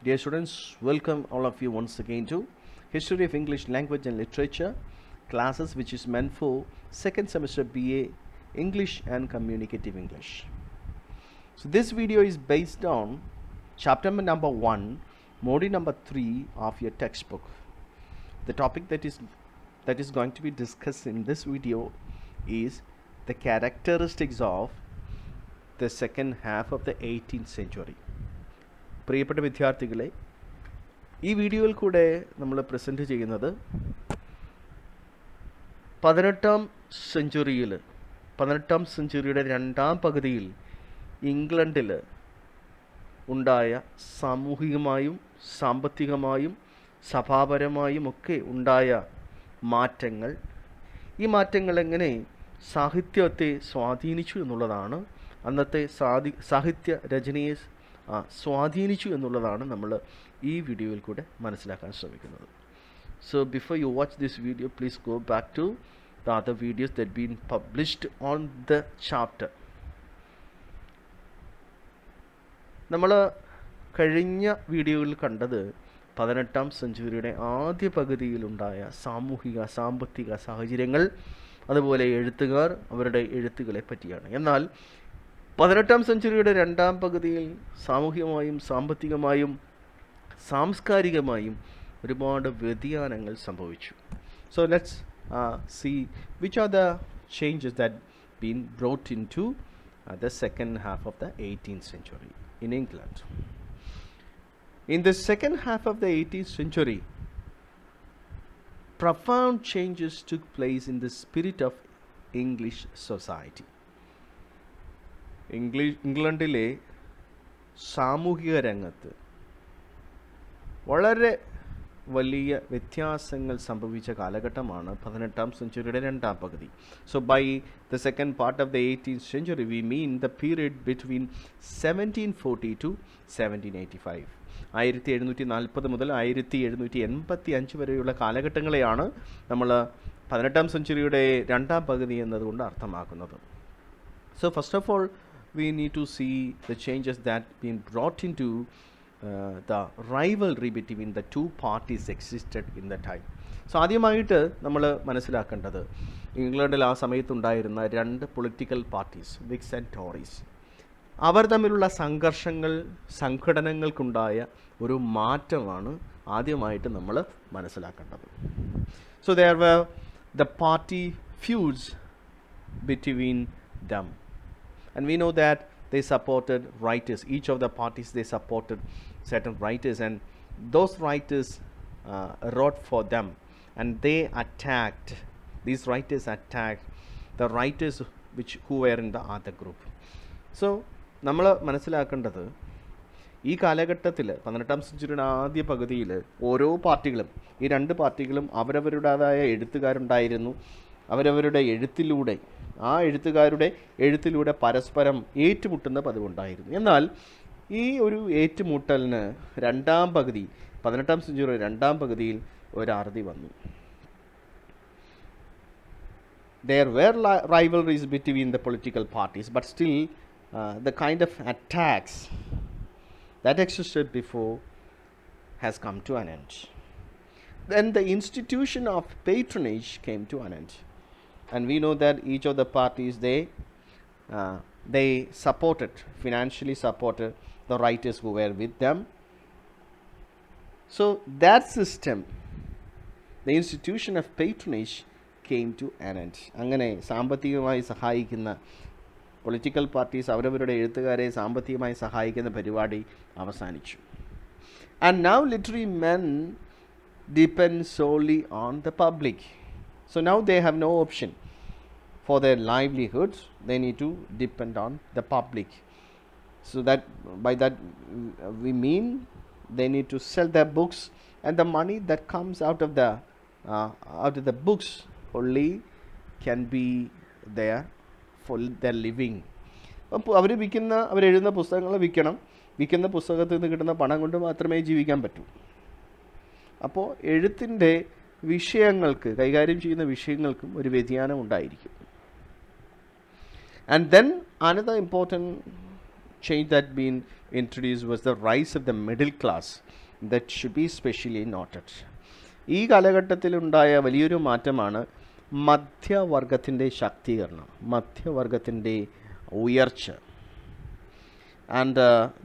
Dear students, welcome all of you once again to History of English Language and Literature classes, which is meant for second semester BA English and Communicative English. So this video is based on chapter number 1, module number 3 of your textbook. The topic that is going to be discussed in this video is the characteristics of the second half of the 18th century. പ്രിയപ്പെട്ട വിദ്യാർത്ഥികളെ, ഈ വീഡിയോയിൽ കൂടെ നമ്മൾ present ചെയ്യുന്നത് 18ാം സെഞ്ചുറിയുടെ രണ്ടാം പകുതിയിൽ ഇംഗ്ലണ്ടിൽ ഉണ്ടായ സാമൂഹികമായും സാമ്പത്തികമായും സഭാപരമായും ഒക്കെ ഉണ്ടായ മാറ്റങ്ങൾ, ഈ മാറ്റങ്ങൾ എങ്ങനെ സാഹിത്യത്തെ സ്വാധീനിച്ചു എന്നുള്ളതാണ്, അന്നത്തെ സാഹിത്യ രചനയെ സ്വാധീനിച്ചു എന്നുള്ളതാണ് നമ്മൾ ഈ വീഡിയോയിൽ കൂടെ മനസ്സിലാക്കാൻ ശ്രമിക്കുന്നത്. So before you watch this video, please go back to the other videos that been published on the chapter. നമ്മൾ കഴിഞ്ഞ വീഡിയോയിൽ കണ്ടത് 18ാം സെഞ്ചുറിയുടെ ആദ്യ പകുതിയിലുണ്ടായ സാമൂഹിക സാമ്പത്തിക സാഹചര്യങ്ങൾ, അതുപോലെ എഴുത്തുകാർ, അവരുടെ എഴുത്തുകളെ പറ്റിയാണ്. എന്നാൽ 18ാം സെഞ്ചുറിയുടെ രണ്ടാം പകുതിയിൽ സാമൂഹികമായും സാമ്പത്തികമായും സാംസ്കാരികമായും ഒരുപാട് വ്യതിയാനങ്ങൾ സംഭവിച്ചു. So let's see which are the changes that been brought in to the second half of the 18th century in England. In the second half of the 18th century, profound changes took place in the spirit of English society. ഇംഗ്ലണ്ടിലെ സാമൂഹിക രംഗത്ത് വളരെ വലിയ വ്യത്യാസങ്ങൾ സംഭവിച്ച കാലഘട്ടമാണ് 18ാം സെഞ്ചുറിയുടെ രണ്ടാം പകുതി. So by the second part of the 18th century we mean the period between 1740 to 1785. 1740 മുതൽ 1785 വരെയുള്ള കാലഘട്ടങ്ങളെയാണ് നമ്മൾ 18ാം സെഞ്ചുറിയുടെ രണ്ടാം പകുതി എന്നതുകൊണ്ട് അർത്ഥമാക്കുന്നത്. So first of all we need to see the changes that been brought into the rivalry between the two parties existed in the time. So ആദ്യമായിട്ട് നമ്മൾ മനസ്സിലാക്കേണ്ടത്, ഇംഗ്ലണ്ടിൽ ആ സമയത്തുണ്ടായിരുന്ന രണ്ട് പൊളിറ്റിക്കൽ പാർട്ടീസ്, വിക്സ് ആൻഡ് ടോറീസ്, അവർ തമ്മിലുള്ള സംഘർഷങ്ങൾ, സംഘടനകൾക്കുണ്ടായ ഒരു മാറ്റമാണ് ആദ്യമായിട്ട് നമ്മൾ മനസ്സിലാക്കേണ്ടത്. So there were the party feuds between them. And we know that they supported writers. Each of the parties, they supported certain writers, and those writers wrote for them, and these writers attacked the writers who were in the other group. So നമ്മൾ മനസ്സിലാക്കേണ്ടത്, ഈ കാലഘട്ടത്തിൽ 18ാം സെഞ്ചുറിയുടെ ആദ്യ പകുതിയിൽ ഓരോ പാർട്ടികളും, ഈ രണ്ട് പാർട്ടികളും അവരവരുടേതായ എഴുത്തുകാരുണ്ടായിരുന്നു. അവരവരുടെ എഴുത്തിലൂടെ പരസ്പരം ഏറ്റുമുട്ടുന്ന പതിവുണ്ടായിരുന്നു. എന്നാൽ ഈ ഒരു ഏറ്റുമുട്ടലിന് 18ാം സെഞ്ചുറി രണ്ടാം പകുതിയിൽ ഒരറുതി വന്നു. There were rivalries between the political parties, but still the kind of attacks that existed before has come to an end. Then the institution of patronage came to an end. And we know that each of the parties, they financially supported the writers who were with them. So that system, the institution of patronage, came to an end. അങ്ങനെ സാമ്പത്തികമായി സഹായിക്കുന്ന political parties അവരവരുടെ എഴുത്തുകാരെ സാമ്പത്തികമായി സഹായിക്കുന്ന പരിപാടി അവസാനിച്ചു. And now literary men depend solely on the public. So now they have no option for their livelihoods. They need to depend on the public. So that by that we mean they need to sell their books, and the money that comes out of the books only can be there for their living. അപ്പോൾ അവരെഴുതുന്ന പുസ്തകങ്ങൾ വിൽക്കുന്ന പുസ്തകത്തിൽ നിന്ന് കിട്ടുന്ന പണം കൊണ്ട് മാത്രമേ ജീവിക്കാൻ പറ്റൂ. അപ്പോൾ എഴുത്തിൻ്റെ വിഷയങ്ങൾക്ക്, കൈകാര്യം ചെയ്യുന്ന വിഷയങ്ങൾക്കും ഒരു വ്യതിയാനം ഉണ്ടായിരിക്കും. And then another important change that been introduced was the rise of the middle class. That should be specially noted. ഈ കാലഘട്ടത്തിലുണ്ടായ വലിയൊരു മാറ്റമാണ് മധ്യവർഗത്തിൻ്റെ ശാക്തീകരണം, മധ്യവർഗത്തിൻ്റെ ഉയർച്ച. And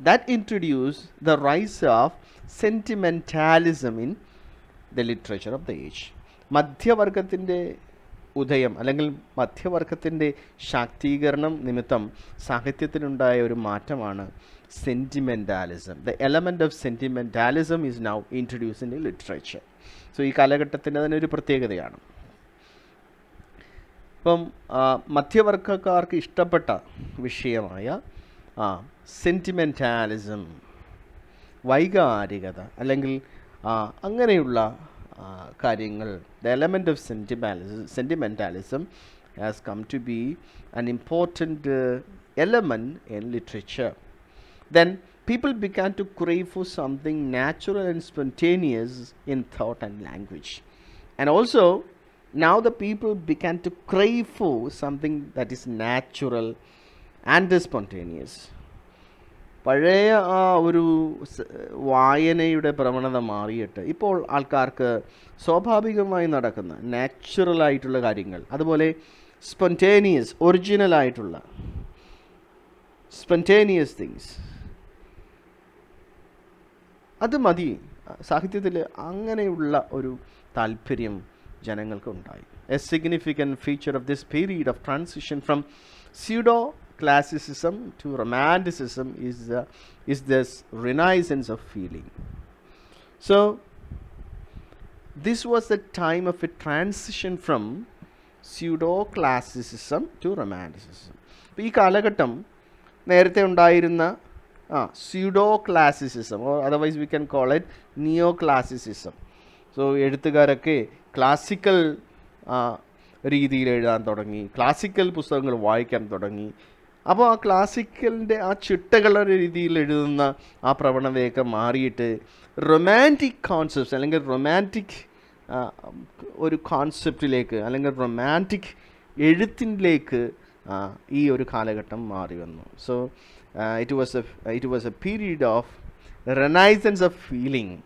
that introduced the rise of sentimentalism in the literature of the age. മധ്യവർഗത്തിൻ്റെ ഉദയം അല്ലെങ്കിൽ മധ്യവർഗത്തിൻ്റെ ശാക്തീകരണം നിമിത്തം സാഹിത്യത്തിലുണ്ടായ ഒരു മാറ്റമാണ് sentimentalism. The element of sentimentalism is now introduce in literature. So ഈ കാലഘട്ടത്തിൻ്റെ തന്നെ ഒരു പ്രത്യേകതയാണ്. ഇപ്പം മധ്യവർഗക്കാർക്ക് ഇഷ്ടപ്പെട്ട വിഷയമായ സെൻറ്റിമെൻറ്റാലിസം, വൈകാരികത അല്ലെങ്കിൽ അങ്ങനെയുള്ള കാര്യങ്ങൾ, the element of sentimentalism has come to be an important element in literature. Then people began to crave for something natural and spontaneous in thought and language. And also now the people began to crave for something that is natural and spontaneous. പഴയ ആ ഒരു വായനയുടെ പ്രവണത മാറിയിട്ട് ഇപ്പോൾ ആൾക്കാർക്ക് സ്വാഭാവികമായി നടക്കുന്ന നാച്ചുറലായിട്ടുള്ള കാര്യങ്ങൾ, അതുപോലെ സ്പോണ്ടേനിയസ് ഒറിജിനലായിട്ടുള്ള സ്പോണ്ടേനിയസ് തിങ്സ്, അത് മതി. സാഹിത്യത്തിൽ അങ്ങനെയുള്ള ഒരു താല്പര്യം ജനങ്ങൾക്ക് ഉണ്ടായി. A significant feature of this period of transition from pseudo classicism to romanticism is this renaissance of feeling. So this was the time of a transition from pseudo classicism to romanticism. ഈ കാലഘട്ടം നേരത്തെ ഉണ്ടായിരുന്ന pseudo classicism, or otherwise we can call it neo classicism. So എഴുത്തുകാരൊക്കെ classical രീതിയിൽ എഴുതാൻ തുടങ്ങി, classical പുസ്തകങ്ങൾ വായിക്കാൻ തുടങ്ങി. അപ്പോൾ ആ ക്ലാസിക്കലിൻ്റെ ആ ചിട്ടകളുടെ രീതിയിൽ എഴുതുന്ന ആ പ്രവണതയൊക്കെ മാറിയിട്ട് റൊമാൻറ്റിക് കോൺസെപ്റ്റ്സ് അല്ലെങ്കിൽ റൊമാൻറ്റിക് ഒരു കോൺസെപ്റ്റിലേക്ക് അല്ലെങ്കിൽ റൊമാൻറ്റിക് എഴുത്തിലേക്ക് ഈ ഒരു കാലഘട്ടം മാറി വന്നു. So it was A period of Renaissance of feeling.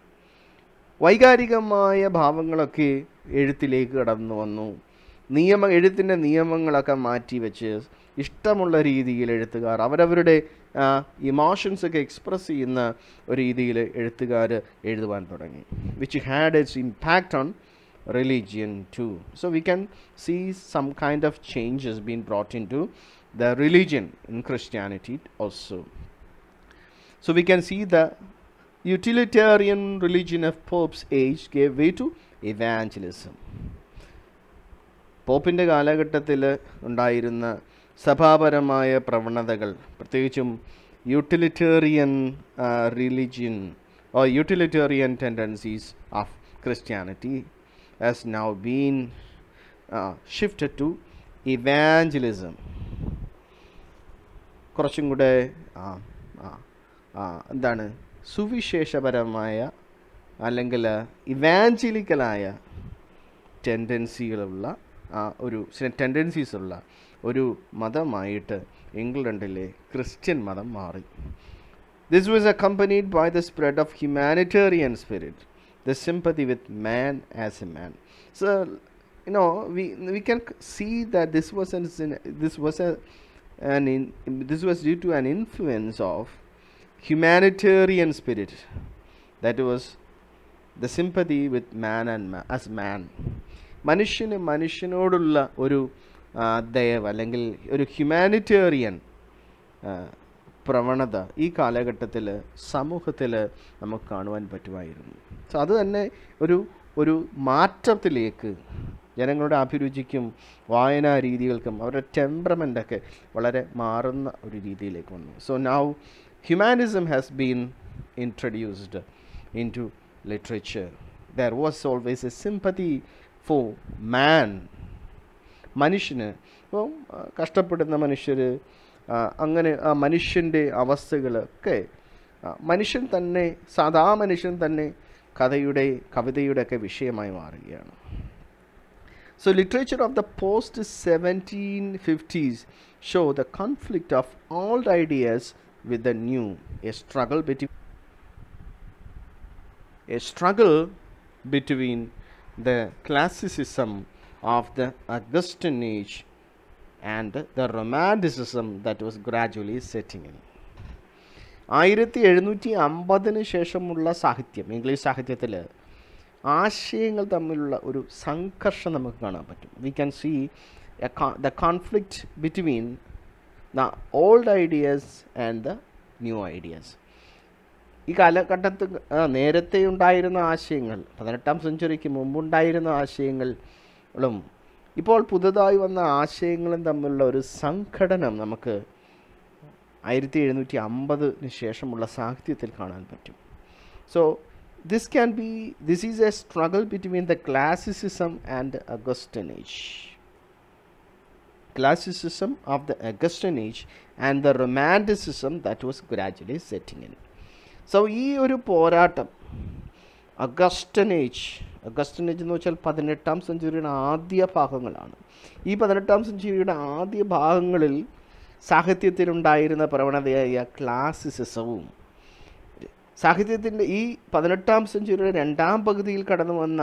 വൈകാരികമായ ഭാവങ്ങളൊക്കെ എഴുത്തിലേക്ക് കടന്നു വന്നു. എഴുത്തിൻ്റെ നിയമങ്ങളൊക്കെ മാറ്റി വെച്ച് ഇഷ്ടമുള്ള രീതിയിൽ എഴുത്തുകാർ അവരവരുടെ ഇമോഷൻസൊക്കെ എക്സ്പ്രസ് ചെയ്യുന്ന ഒരു രീതിയിൽ എഴുത്തുകാർ എഴുതുവാൻ തുടങ്ങി, which had it's impact on religion too. So we can see some kind of changes being brought into the religion in Christianity also. So we can see the utilitarian religion of Pope's age gave way to evangelism. പോപ്പിൻ്റെ കാലഘട്ടത്തിൽ ഉണ്ടായിരുന്ന സഭാപരമായ പ്രവണതകൾ, പ്രത്യേകിച്ചും utilitarian religion or utilitarian tendencies of Christianity has now been shifted to evangelism. കുറച്ചും കൂടെ എന്താണ് സുവിശേഷപരമായ അല്ലെങ്കിൽ ഇവാഞ്ചലിക്കലായ ടെൻഡൻസികളുള്ള ടെൻഡൻസീസുള്ള ഒരു മതമായിട്ട് ഇംഗ്ലണ്ടിലെ ക്രിസ്ത്യൻ മതം മാറി. This was accompanied by the spread of humanitarian spirit, the sympathy with man as a man. So, we can see that this was due to an influence of humanitarian spirit, that was the sympathy with man as man. മനുഷ്യനോടുള്ള ഒരു ദയവ് അല്ലെങ്കിൽ ഒരു humanitarian പ്രവണത ഈ കാലഘട്ടത്തിൽ സമൂഹത്തിൽ നമുക്ക് കാണുവാൻ പറ്റുമായിരുന്നു. സോ അത് തന്നെ ഒരു മാറ്റത്തിലേക്ക് ജനങ്ങളുടെ അഭിരുചിക്കും വായനാ രീതികൾക്കും അവരുടെ ടെമ്പറമെൻ്റൊക്കെ വളരെ മാറുന്ന ഒരു രീതിയിലേക്ക് വന്നു. So now humanism has been introduced in to literature. There was always a sympathy for man. മനുഷ്യന് ഇപ്പം കഷ്ടപ്പെടുന്ന മനുഷ്യർ, അങ്ങനെ ആ മനുഷ്യൻ്റെ അവസ്ഥകളൊക്കെ മനുഷ്യൻ തന്നെ, സാധാ മനുഷ്യൻ തന്നെ കവിതയുടെ ഒക്കെ വിഷയമായി മാറുകയാണ്. So literature of the post 1750s show the conflict of old ideas with the new, a struggle between the classicism of the Augustan age and the romanticism that was gradually setting in. 1750 ശേഷമുള്ള സാഹിത്യം, English സാഹിത്യത്തിൽ ആശയങ്ങൾ തമ്മിലുള്ള ഒരു സംഘർഷം നമുക്ക് കാണാൻ പറ്റും. We can see the conflict between the old ideas and the new ideas. ഈ കാലഘട്ടത്തിൽ നേരത്തെ ഉണ്ടായിരുന്ന ആശയങ്ങൾ, 18ാം സെഞ്ചുറിക്ക് മുമ്പുണ്ടായിരുന്ന ആശയങ്ങളും ഇപ്പോൾ പുതുതായി വന്ന ആശയങ്ങളും തമ്മിലുള്ള ഒരു സംഘടനം നമുക്ക് 1750 ശേഷമുള്ള സാഹിത്യത്തിൽ കാണാൻ പറ്റും. So this is a struggle between the classicism and the Augustan age. Classicism of the Augustan age and the romanticism that was gradually setting in. So ഈ ഒരു പോരാട്ടം അഗസ്റ്റൻ ഏജ് എന്ന് വെച്ചാൽ 18ാം സെഞ്ചുറിയുടെ ആദ്യ ഭാഗങ്ങളാണ്. ഈ 18ാം സെഞ്ചുറിയുടെ ആദ്യ ഭാഗങ്ങളിൽ സാഹിത്യത്തിലുണ്ടായിരുന്ന പ്രവണതയായ ക്ലാസിസിസവും സാഹിത്യത്തിൻ്റെ ഈ 18ാം സെഞ്ചുറിയുടെ രണ്ടാം പകുതിയിൽ കടന്നു വന്ന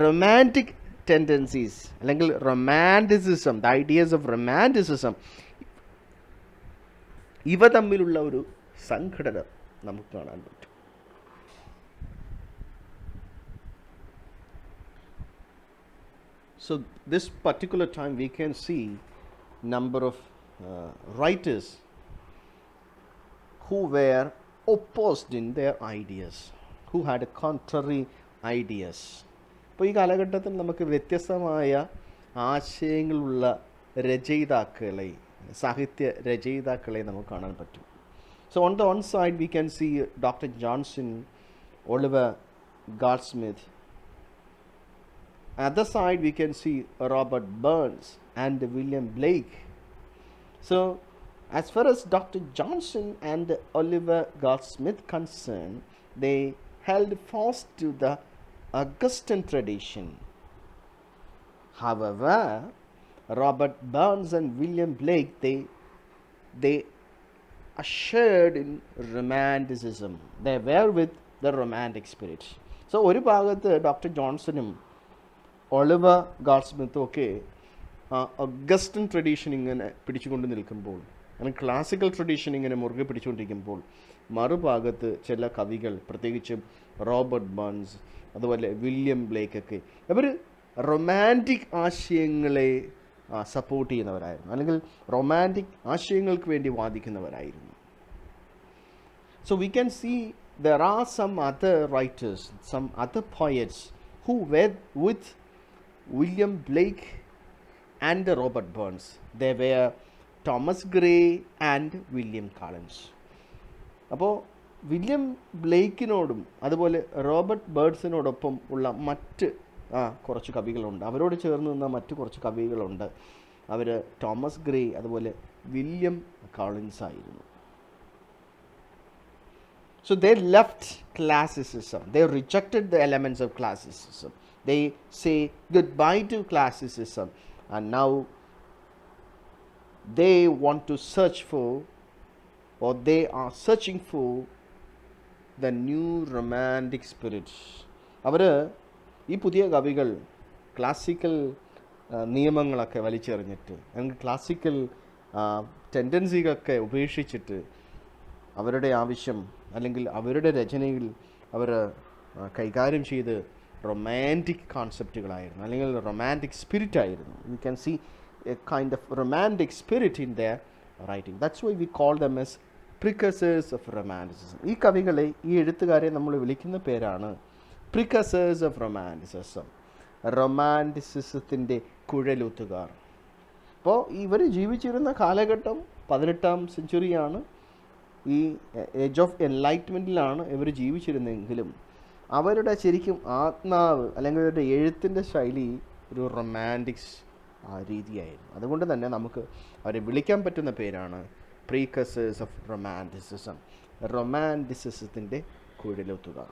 റൊമാൻറ്റിക് ടെൻഡൻസീസ് അല്ലെങ്കിൽ romanticism, the ideas of romanticism, ഇവ തമ്മിലുള്ള ഒരു സംഘടന നമുക്ക് കാണാൻ പറ്റും. So this particular time we can see number of writers who were opposed in their ideas, who had contrary ideas. അപ്പോൾ ഈ കാലഘട്ടത്തിൽ നമുക്ക് വ്യത്യസ്തമായ ആശയങ്ങളുള്ള രചയിതാക്കളെ, സാഹിത്യ രചയിതാക്കളെ നമുക്ക് കാണാൻ പറ്റും. So on the one side we can see Dr. Johnson, Oliver Goldsmith. Other side we can see Robert Burns and William Blake. So as far as Dr. Johnson and Oliver Goldsmith concerned, they held fast to the Augustan tradition. However, Robert Burns and William Blake, they assured in romanticism. They were with the romantic spirit. So ഒരു ഭാഗത്ത് doctor ജോൺസണും Oliver ഗോൾഡ്സ്മിത്തും ഒക്കെ Augustan tradition ഇങ്ങനെ പിടിച്ചുകൊണ്ട് നിൽക്കുമ്പോൾ, അല്ലെങ്കിൽ classical tradition ഇങ്ങനെ മുറുകെ പിടിച്ചുകൊണ്ടിരിക്കുമ്പോൾ, മറുഭാഗത്ത് ചില കവികൾ, പ്രത്യേകിച്ചും റോബർട്ട് ബേൺസ്, അതുപോലെ വില്യം ബ്ലേക്ക് ഒക്കെ, അവർ റൊമാൻറ്റിക് ആശയങ്ങളെ സപ്പോർട്ട് ചെയ്യുന്നവരായിരുന്നു, അല്ലെങ്കിൽ റൊമാൻറ്റിക് ആശയങ്ങൾക്ക് വേണ്ടി വാദിക്കുന്നവരായിരുന്നു. So we can see there are some other writers, some other poets who were with William Blake and Robert Burns. They were Thomas Gray and William Collins. അപ്പോൾ William ബ്ലേക്കിനോടും അതുപോലെ Robert ബേർഡ്സിനോടൊപ്പം ഉള്ള മറ്റ് കുറച്ച് കവികളുണ്ട്, അവരോട് ചേർന്ന് നിന്ന മറ്റ് കുറച്ച് കവികളുണ്ട്. അവർ തോമസ് ഗ്രേ അതുപോലെ വില്യം കോളിൻസ് ആയിരുന്നു. So they left classicism. They rejected the elements of classicism. They say goodbye to classicism, and now they want to search for, or they are searching for, the new romantic spirit. അവർ ഈ പുതിയ കവികൾ classical നിയമങ്ങളൊക്കെ വലിച്ചെറിഞ്ഞിട്ട്, അല്ലെങ്കിൽ classical ടെൻഡൻസികളൊക്കെ ഉപേക്ഷിച്ചിട്ട്, അവരുടെ ആവശ്യം അല്ലെങ്കിൽ അവരുടെ രചനയിൽ അവർ കൈകാര്യം ചെയ്ത് റൊമാൻറ്റിക് കോൺസെപ്റ്റുകളായിരുന്നു, അല്ലെങ്കിൽ റൊമാൻറ്റിക് സ്പിരിറ്റ് ആയിരുന്നു. You can see a kind of romantic spirit in their writing. That's why we call them as precursors of romanticism. ഈ കവികളെ, ഈ എഴുത്തുകാരെ നമ്മൾ വിളിക്കുന്ന പേരാണ് പ്രിക്കസേഴ്സ് ഓഫ് റൊമാൻറ്റിസിസം, റൊമാൻറ്റിസിസത്തിൻ്റെ കുഴലൂത്തുകാർ. അപ്പോൾ ഇവർ ജീവിച്ചിരുന്ന കാലഘട്ടം 18ാം സെഞ്ചുറിയാണ്. ഈ ഏജ് ഓഫ് എൻലൈറ്റ്മെൻറ്റിലാണ് ഇവർ ജീവിച്ചിരുന്നെങ്കിലും അവരുടെ ശരിക്കും ആത്മാവ്, അല്ലെങ്കിൽ അവരുടെ എഴുത്തിൻ്റെ ശൈലി ഒരു റൊമാൻറ്റിക്സ് രീതിയായിരുന്നു. അതുകൊണ്ട് തന്നെ നമുക്ക് അവരെ വിളിക്കാൻ പറ്റുന്ന പേരാണ് പ്രീകസേഴ്സ് ഓഫ് റൊമാൻറ്റിസിസം, റൊമാൻറ്റിസിസത്തിൻ്റെ കുഴലൂത്തുകാർ.